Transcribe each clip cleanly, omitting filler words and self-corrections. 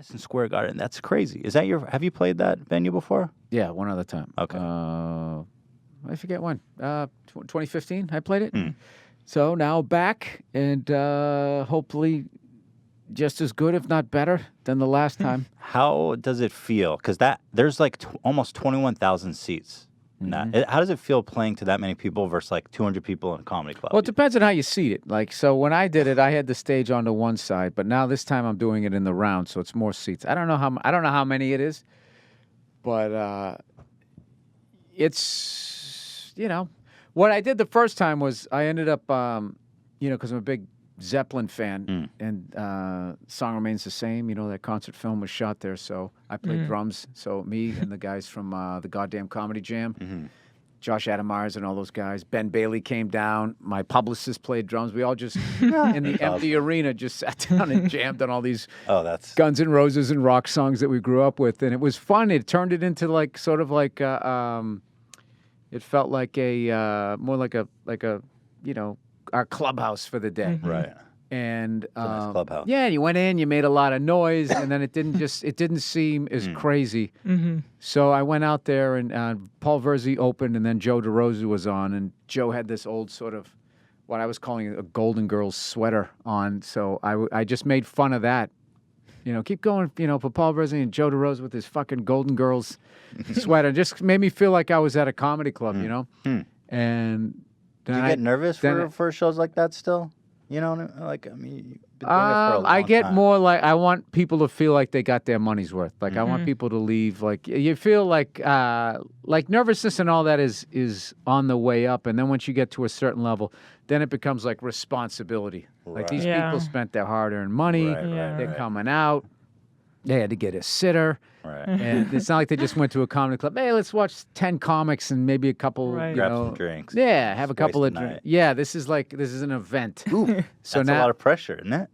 Madison Square Garden. That's crazy. Is that have you played that venue before? Yeah, one other time. Okay. I forget when. 2015, I played it. So now back, and hopefully just as good, if not better, than the last time. How does it feel? Because there's like almost 21,000 seats. How does it feel playing to that many people versus like 200 people in a comedy club? Well, it depends on how you seat it. Like, so when I did it, I had the stage onto one side, but now this time I'm doing it in the round, so it's more seats. I don't know how many it is, but it's, what I did the first time was I ended up, because I'm a big Zeppelin fan, and Song Remains the Same. That concert film was shot there, so I played drums. So me and the guys from the Goddamn Comedy Jam, Josh Adam Myers and all those guys. Ben Bailey came down. My publicist played drums. We all just, in the empty arena, just sat down and jammed on all these Guns N' Roses and rock songs that we grew up with. And it was fun. It turned it into like, sort of like, it felt like more like a our clubhouse for the day. Right. And nice clubhouse. Yeah, you went in, you made a lot of noise, and then it didn't seem as crazy. So I went out there, and Paul Verzi opened, and then Joe DeRosa was on, and Joe had this old sort of what I was calling a Golden Girls sweater on. So I just made fun of that. Keep going, for Paul Verzi and Joe DeRosa with his fucking Golden Girls sweater. Just made me feel like I was at a comedy club, And do you get nervous for shows like that still? You've been doing it for a long I get time. more like I want people to feel like they got their money's worth. Like I want people to leave. Like you feel like nervousness and all that is on the way up, and then once you get to a certain level, then it becomes like responsibility. Like these people spent their hard-earned money. They're coming out. They had to get a sitter. Right. And it's not like they just went to a comedy club. Hey, let's watch 10 comics and maybe a couple, grab some drinks. Yeah, have a couple of drinks. Yeah, this is an event. Ooh, so that's a lot of pressure, isn't it?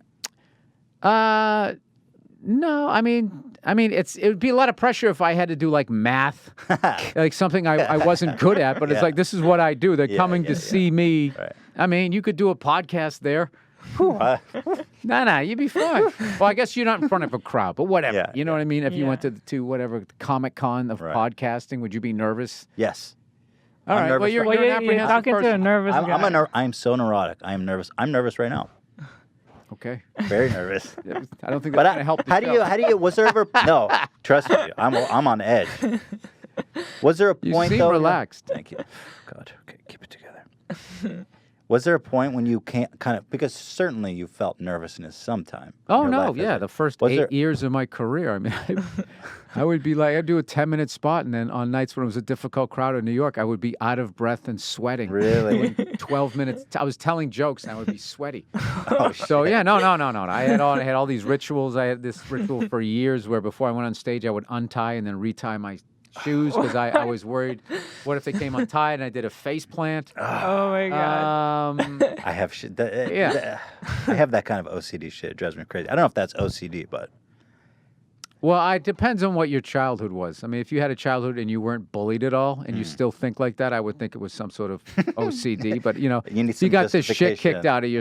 No, I mean, it would be a lot of pressure if I had to do like math, like something I wasn't good at. But it's like this is what I do. They're coming to see me. Right. I mean, you could do a podcast there. No, you'd be fine. Well, I guess you're not in front of a crowd, but whatever. You know what I mean? If you went to whatever Comic-Con of podcasting, would you be nervous? Yes. All right. Well, you're an apprehensive talking person. to a nervous guy. I'm so neurotic. I am nervous. I'm nervous right now. Okay. Very nervous. I don't think that's going to help. How do you? Was there ever? No, trust me. I'm on edge. Was there a point? You seem relaxed. Thank you. God. Okay, keep it together. Was there a point when you can't because certainly you felt nervousness sometime? Oh no, yeah, the first 8 years of my career. I mean, I would be like, I'd do a 10-minute spot, and then on nights when it was a difficult crowd in New York, I would be out of breath and sweating. Really? 12 minutes. I was telling jokes, and I would be sweaty. Oh, so yeah, no. I had all these rituals. I had this ritual for years where before I went on stage, I would untie and then retie my shoes because I was worried. What if they came untied and I did a face plant? Oh my God. I have shit. I have that kind of OCD shit. It drives me crazy. I don't know if that's OCD, but. Well, it depends on what your childhood was. I mean, if you had a childhood and you weren't bullied at all and you still think like that, I would think it was some sort of OCD. But, you got this shit kicked out of you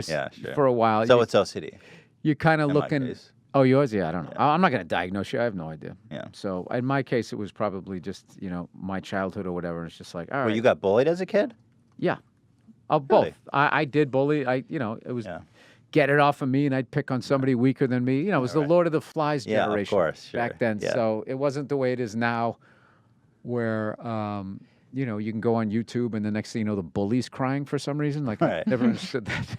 for a while. So it's OCD. You're kind of looking. Oh, yours? Yeah, I don't know. Yeah. I'm not going to diagnose you. I have no idea. Yeah. So in my case, it was probably just, my childhood or whatever. And it's just like, all right. Well, you got bullied as a kid? Yeah. Both. Really? I did bully. It was get it off of me, and I'd pick on somebody weaker than me. It was the Lord of the Flies generation of course, sure. back then. Yeah. So it wasn't the way it is now where, you can go on YouTube and the next thing you know, the bully's crying for some reason. Like, I never understood that.